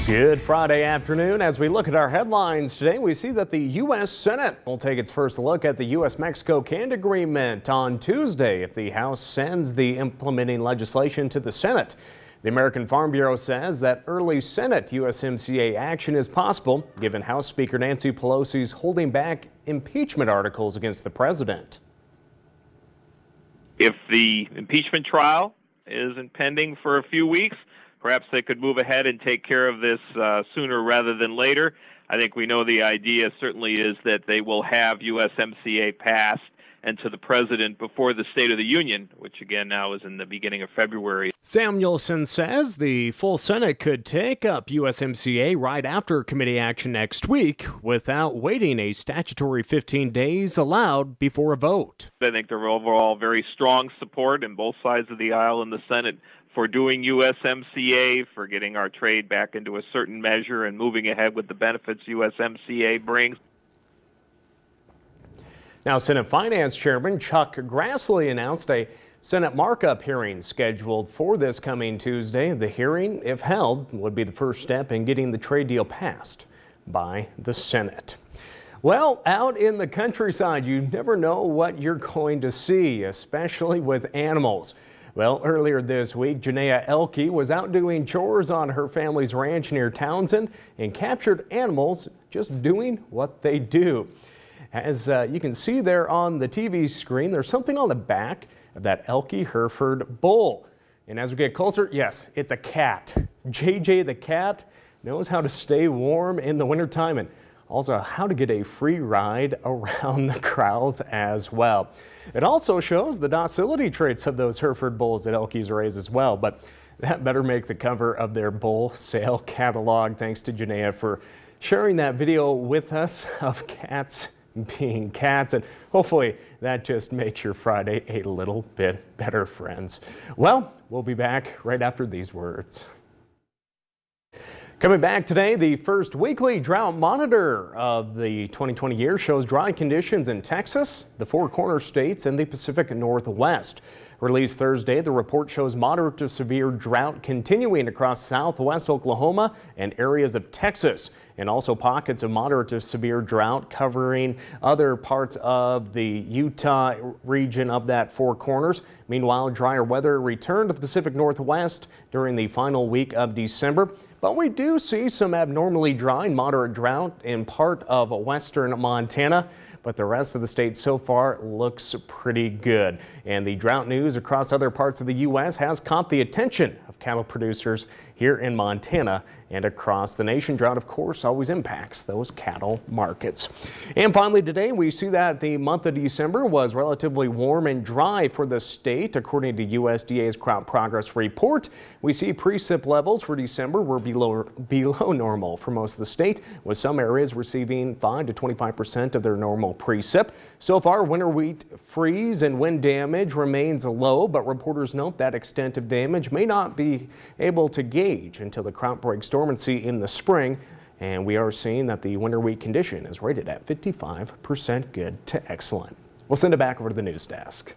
Good Friday afternoon. As we look at our headlines today, we see that the U.S. Senate will take its first look at the U.S.-Mexico canned agreement on Tuesday if the House sends the implementing legislation to the Senate. The American Farm Bureau says that early Senate USMCA action is possible, given House Speaker Nancy Pelosi's holding back impeachment articles against the president. If the impeachment trial isn't pending for a few weeks, perhaps they could move ahead and take care of this sooner rather than later. I think we know the idea certainly is that they will have USMCA passed and to the president before the State of the Union, which again now is in the beginning of February. Samuelson says the full Senate could take up USMCA right after committee action next week without waiting a statutory 15 days allowed before a vote. I think there are overall very strong support in both sides of the aisle in the Senate for doing USMCA, for getting our trade back into a certain measure and moving ahead with the benefits USMCA brings. Now, Senate Finance Chairman Chuck Grassley announced a Senate markup hearing scheduled for this coming Tuesday. The hearing, if held, would be the first step in getting the trade deal passed by the Senate. Well, out in the countryside, you never know what you're going to see, especially with animals. Well, earlier this week, Janaea Elke was out doing chores on her family's ranch near Townsend and captured animals just doing what they do. As you can see there on the TV screen, there's something on the back of that Elke Hereford bull. And as we get closer, yes, it's a cat. JJ the cat knows how to stay warm in the wintertime and also how to get a free ride around the corrals as well. It also shows the docility traits of those Hereford bulls that Elkes raise as well, but that better make the cover of their bull sale catalog. Thanks to Janaea for sharing that video with us of cats being cats, and hopefully that just makes your Friday a little bit better, friends. Well, we'll be back right after these words. Coming back today, the first weekly drought monitor of the 2020 year shows dry conditions in Texas, the Four Corners states, and the Pacific Northwest. Released Thursday, the report shows moderate to severe drought continuing across southwest Oklahoma and areas of Texas, and also pockets of moderate to severe drought covering other parts of the Utah region of that Four Corners. Meanwhile, drier weather returned to the Pacific Northwest during the final week of December, but we do see some abnormally dry and moderate drought in part of western Montana. But the rest of the state so far looks pretty good. And the drought news across other parts of the U.S. has caught the attention of cattle producers here in Montana and across the nation. Drought, of course, always impacts those cattle markets. And finally today, we see that the month of December was relatively warm and dry for the state. According to USDA's crop progress report, we see precip levels for December were below normal for most of the state, with some areas receiving 5 to 25% of their normal precip. So far, winter wheat freeze and wind damage remains low, but reporters note that extent of damage may not be able to gauge until the crop breaks dormancy in the spring. And we are seeing that the winter wheat condition is rated at 55% good to excellent. We'll send it back over to the news desk.